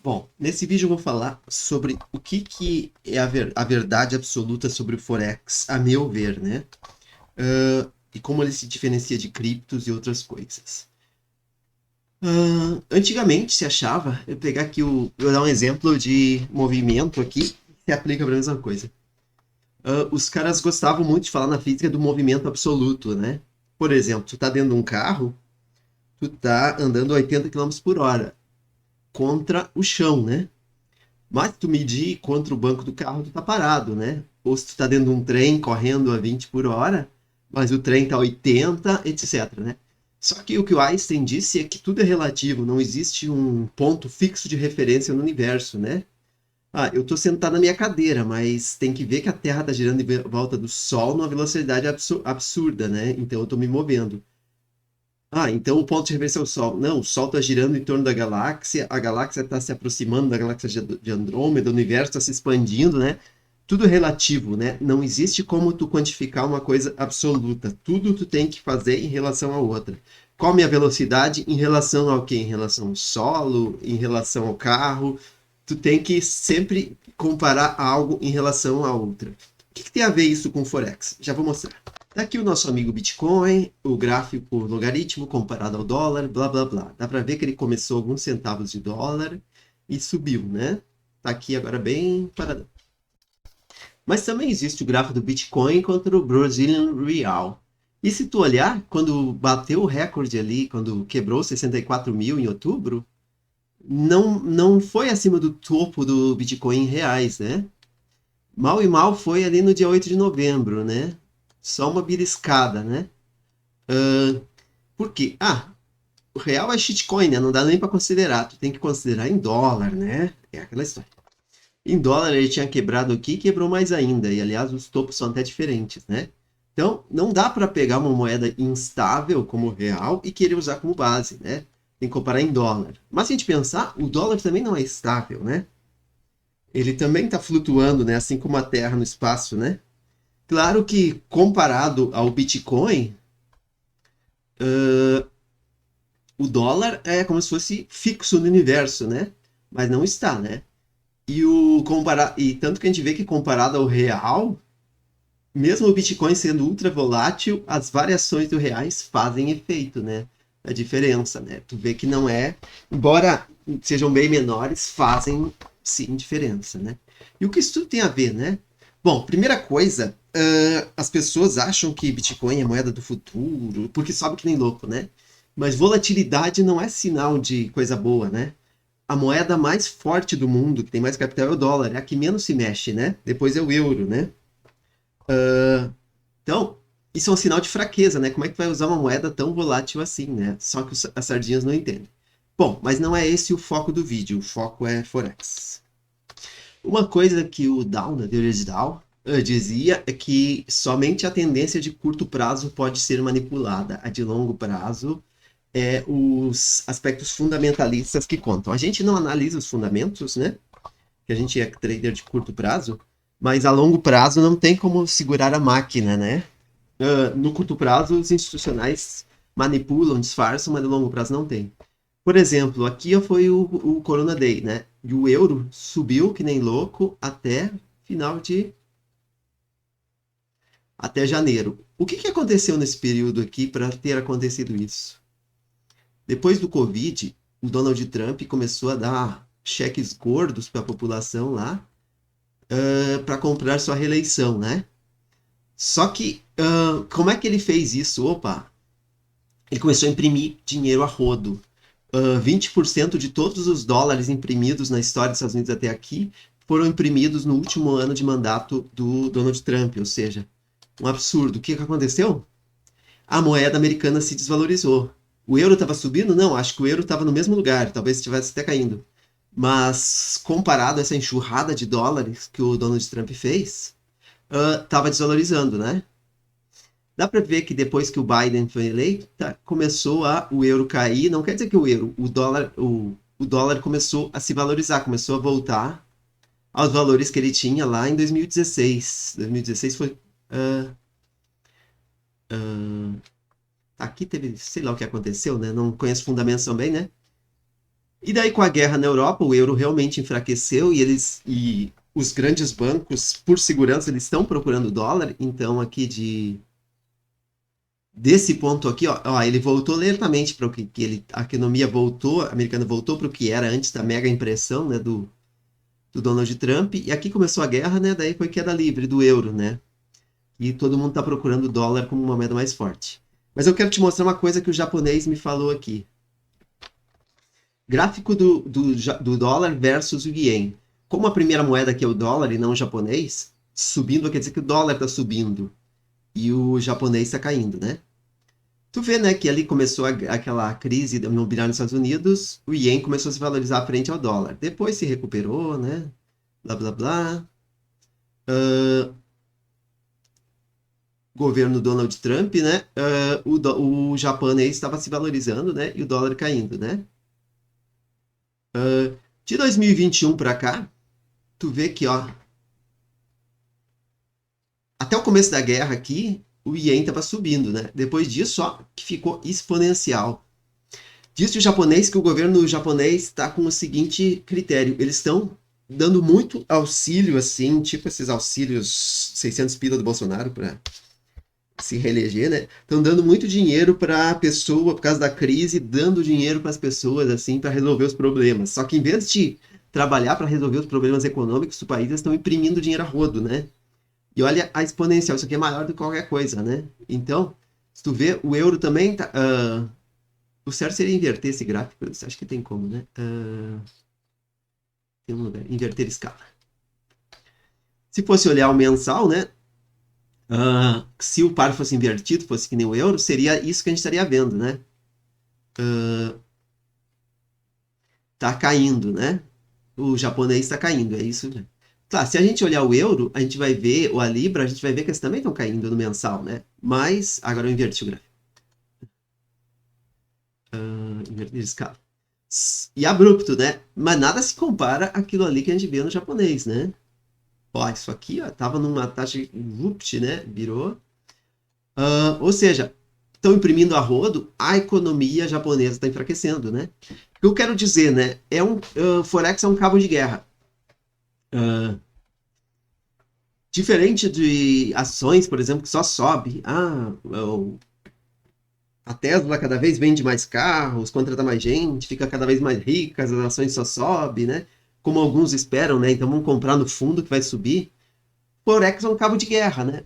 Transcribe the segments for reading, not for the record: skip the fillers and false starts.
Bom, nesse vídeo eu vou falar sobre o que é a verdade absoluta sobre o Forex, a meu ver, né? E como ele se diferencia de criptos e outras coisas. Antigamente se achava, eu pegar aqui eu vou dar um exemplo de movimento aqui, que aplica para a mesma coisa. Os caras gostavam muito de falar na física do movimento absoluto, né? Por exemplo, tu tá dentro de um carro, tu tá andando 80 km por hora contra o chão, né? Mas tu medir contra o banco do carro, tu tá parado, né? Ou se tu tá dentro de um trem correndo a 20 por hora, mas o trem tá a 80, etc, né? Só que o que o Einstein disse é que tudo é relativo, não existe um ponto fixo de referência no universo, né? Ah, eu tô sentado na minha cadeira, mas tem que ver que a Terra tá girando em volta do Sol numa velocidade absurda, né? Então eu tô me movendo. Ah, então o ponto de referência é o Sol. Não, o Sol está girando em torno da galáxia, a galáxia está se aproximando da galáxia de Andrômeda, o universo está se expandindo, né? Tudo é relativo, né? Não existe como tu quantificar uma coisa absoluta. Tudo tu tem que fazer em relação à outra. Qual a minha velocidade em relação ao quê? Em relação ao solo, em relação ao carro. Tu tem que sempre comparar algo em relação a outra. O que tem a ver isso com o Forex? Já vou mostrar. Tá aqui o nosso amigo Bitcoin, o gráfico logaritmo comparado ao dólar, blá blá blá. Dá para ver que ele começou alguns centavos de dólar e subiu, né? Tá aqui agora bem paradão. Mas também existe o gráfico do Bitcoin contra o Brazilian Real. E se tu olhar, quando bateu o recorde ali, quando quebrou 64 mil em outubro, não foi acima do topo do Bitcoin em reais, né? Mal e mal foi ali no dia 8 de novembro, né? Só uma beliscada, né? Por quê? Ah, o real é shitcoin, né? Não dá nem para considerar. Tu tem que considerar em dólar, né? É aquela história. Em dólar ele tinha quebrado aqui e quebrou mais ainda. E aliás, os topos são até diferentes, né? Então, não dá para pegar uma moeda instável como o real e querer usar como base, né? Tem que comparar em dólar. Mas se a gente pensar, o dólar também não é estável, né? Ele também está flutuando, né? Assim como a Terra no espaço, né? Claro que comparado ao Bitcoin, o dólar é como se fosse fixo no universo, né? Mas não está, né? E tanto que a gente vê que comparado ao real, mesmo o Bitcoin sendo ultra volátil, as variações do reais fazem efeito, né? A diferença, né? Tu vê que não é, embora sejam bem menores, fazem sim diferença, né? E o que isso tudo tem a ver, né? Bom, primeira coisa, as pessoas acham que Bitcoin é moeda do futuro, porque sobe que nem louco, né? Mas volatilidade não é sinal de coisa boa, né? A moeda mais forte do mundo, que tem mais capital, é o dólar, é a que menos se mexe, né? Depois é o euro, né? Então, isso é um sinal de fraqueza, né? Como é que tu vai usar uma moeda tão volátil assim, né? Só que as sardinhas não entendem. Bom, mas não é esse o foco do vídeo, o foco é Forex. Uma coisa que o Dow, na teoria de Dow, dizia é que somente a tendência de curto prazo pode ser manipulada, a de longo prazo é os aspectos fundamentalistas que contam. A gente não analisa os fundamentos, né? Que a gente é trader de curto prazo, mas a longo prazo não tem como segurar a máquina, né? No curto prazo, os institucionais manipulam, disfarçam, mas no longo prazo não tem. Por exemplo, aqui foi o Corona Day, né? E o euro subiu que nem louco final de até janeiro. O que aconteceu nesse período aqui para ter acontecido isso? Depois do Covid, o Donald Trump começou a dar cheques gordos para a população lá para comprar sua reeleição, né? Só que como é que ele fez isso? Opa, ele começou a imprimir dinheiro a rodo. 20% de todos os dólares imprimidos na história dos Estados Unidos até aqui foram imprimidos no último ano de mandato do Donald Trump, ou seja, um absurdo. O que aconteceu? A moeda americana se desvalorizou. O euro estava subindo? Não, acho que o euro estava no mesmo lugar, talvez estivesse até caindo. Mas comparado a essa enxurrada de dólares que o Donald Trump fez, estava desvalorizando, né? Dá para ver que depois que o Biden foi eleito, começou o euro cair. Não quer dizer que o dólar começou a se valorizar, começou a voltar aos valores que ele tinha lá em 2016. 2016 foi. Uh, uh, aqui teve, sei lá o que aconteceu, né? Não conheço fundamentos também, né? E daí, com a guerra na Europa, o euro realmente enfraqueceu e os grandes bancos, por segurança, eles estão procurando o dólar. Então, aqui desse ponto aqui, ó, ele voltou lentamente para o que ele, a economia voltou, a americana voltou para o que era antes da mega impressão, né, do Donald Trump. E aqui começou a guerra, né? Daí foi queda livre do euro, né? E todo mundo está procurando o dólar como uma moeda mais forte. Mas eu quero te mostrar uma coisa que o japonês me falou aqui. Gráfico do dólar versus o ien. Como a primeira moeda aqui é o dólar e não o japonês, subindo quer dizer que o dólar está subindo e o japonês está caindo, né? Tu vê, né, que ali começou aquela crise imobiliária nos Estados Unidos, o ien começou a se valorizar frente ao dólar. Depois se recuperou, né? Blá, blá, blá. Uh, governo Donald Trump, né? O japonês estava se valorizando, né? E o dólar caindo, né? De 2021 para cá, tu vê que, ó, até o começo da guerra aqui, o ien estava subindo, né? Depois disso, ó, que ficou exponencial. Diz o japonês que o governo japonês está com o seguinte critério: eles estão dando muito auxílio, assim, tipo esses auxílios 600 pila do Bolsonaro para se reeleger, né? Estão dando muito dinheiro para a pessoa, por causa da crise, dando dinheiro para as pessoas, assim, para resolver os problemas. Só que em vez de trabalhar para resolver os problemas econômicos do país, eles estão imprimindo dinheiro a rodo, né? E olha a exponencial, isso aqui é maior do que qualquer coisa, né? Então, se tu vê, o euro também tá. O certo seria inverter esse gráfico, acho que tem como, né? Tem um lugar, inverter escala. Se fosse olhar o mensal, né? Se o par fosse invertido, fosse que nem o euro, seria isso que a gente estaria vendo, né? Tá caindo, né? O japonês está caindo, é isso. Claro, se a gente olhar o euro, a gente vai ver, ou a libra, a gente vai ver que eles também estão caindo no mensal, né? Mas, agora eu inverti o gráfico. Inverter escala. E abrupto, né? Mas nada se compara àquilo ali que a gente vê no japonês, né? Ó, isso aqui, ó, tava numa taxa vupt, né? Virou. Ou seja, estão imprimindo a rodo, a economia japonesa está enfraquecendo, né? O que eu quero dizer, né? Forex é um cabo de guerra. Uh, diferente de ações, por exemplo, que só sobe. A Tesla cada vez vende mais carros, contrata mais gente, fica cada vez mais rica, as ações só sobem, né? Como alguns esperam, né? Então vamos comprar no fundo que vai subir. Forex é um cabo de guerra, né?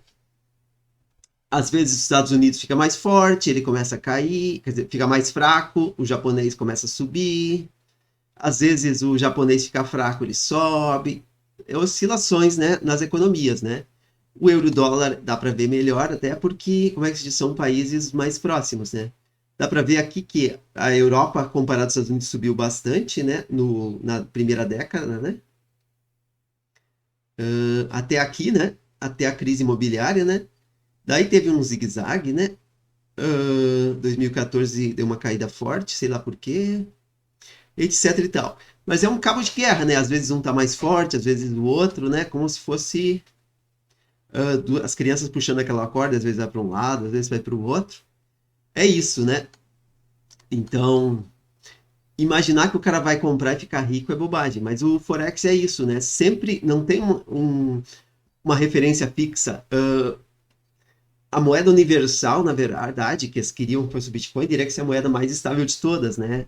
Às vezes os Estados Unidos fica mais forte, ele começa a cair, quer dizer, fica mais fraco, o japonês começa a subir. Às vezes o japonês fica fraco, ele sobe. É oscilações, né, nas economias, né? O euro e o dólar dá para ver melhor, até porque, como é que se diz, são países mais próximos, né? Dá para ver aqui que a Europa, comparado aos Estados Unidos, subiu bastante, né? Na primeira década, né? Até aqui, né? Até a crise imobiliária, né? Daí teve um zigue-zague, né? 2014 deu uma caída forte, sei lá por quê, etc e tal. Mas é um cabo de guerra, né? Às vezes um tá mais forte, às vezes o outro, né? Como se fosse as crianças puxando aquela corda, às vezes vai para um lado, às vezes vai para o outro. É isso, né? Então, imaginar que o cara vai comprar e ficar rico é bobagem. Mas o Forex é isso, né? Sempre não tem uma referência fixa. A moeda universal, na verdade, que eles queriam que fosse o Bitcoin, diria que ser a moeda mais estável de todas, né?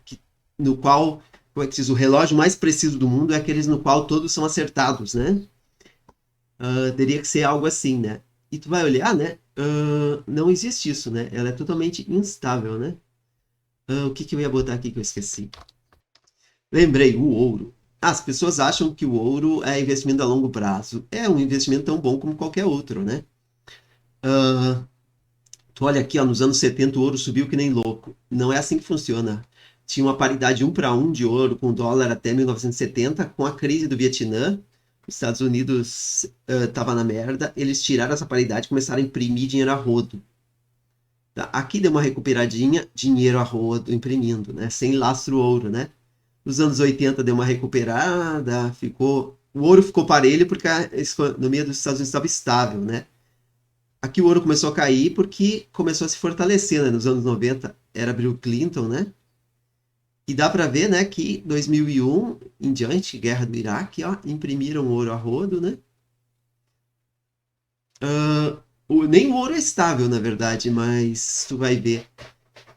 No qual, como é que diz, o relógio mais preciso do mundo é aqueles no qual todos são acertados, né? Teria que ser algo assim, né? E tu vai olhar, né? Não existe isso, né? Ela é totalmente instável, né? O que que eu ia botar aqui que eu esqueci? Lembrei, o ouro. As pessoas acham que o ouro é investimento a longo prazo. É um investimento tão bom como qualquer outro, né? Ah, Tu olha aqui, ó, nos anos 70 o ouro subiu que nem louco. Não é assim que funciona. Tinha uma paridade 1 para 1 de ouro com o dólar até 1970, com a crise do Vietnã. Os Estados Unidos tava na merda, eles tiraram essa paridade e começaram a imprimir dinheiro a rodo. Tá? Aqui deu uma recuperadinha, dinheiro a rodo imprimindo, né? Sem lastro ouro, né? Nos anos 80 deu uma recuperada, o ouro ficou parelho porque a economia dos Estados Unidos estava estável, né? Aqui o ouro começou a cair porque começou a se fortalecer, né? Nos anos 90 era Bill Clinton, né? E dá para ver, né, que 2001 em diante, guerra do Iraque, ó, imprimiram ouro a rodo, né? Nem o ouro é estável, na verdade, mas tu vai ver.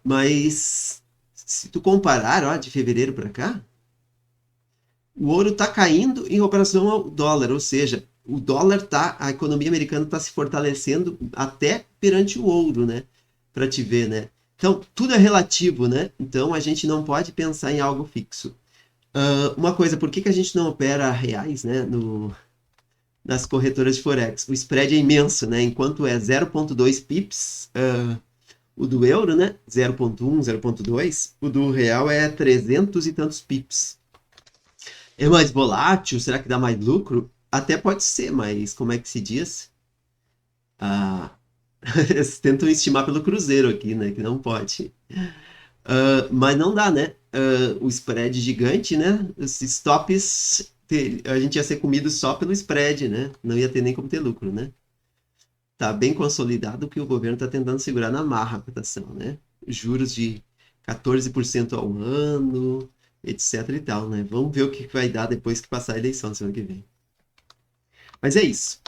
Mas se tu comparar, ó, de fevereiro para cá, o ouro está caindo em comparação ao dólar, ou seja, o dólar tá, a economia americana está se fortalecendo até perante o ouro, né? Para te ver, né? Então, tudo é relativo, né? Então, a gente não pode pensar em algo fixo. Uma coisa, por que a gente não opera reais, né? Nas corretoras de Forex? O spread é imenso, né? Enquanto é 0,2 pips, o do euro, né? 0,1, 0,2, o do real é 300 e tantos pips. É mais volátil? Será que dá mais lucro? Até pode ser, mas como é que se diz? Ah, eles tentam estimar pelo cruzeiro aqui, né? Que não pode. Mas não dá, né? O spread gigante, né? Os stops, a gente ia ser comido só pelo spread, né? Não ia ter nem como ter lucro, né? Tá bem consolidado que o governo está tentando segurar na marra a cotação, né? Juros de 14% ao ano, etc e tal, né? Vamos ver o que vai dar depois que passar a eleição semana que vem. Mas é isso.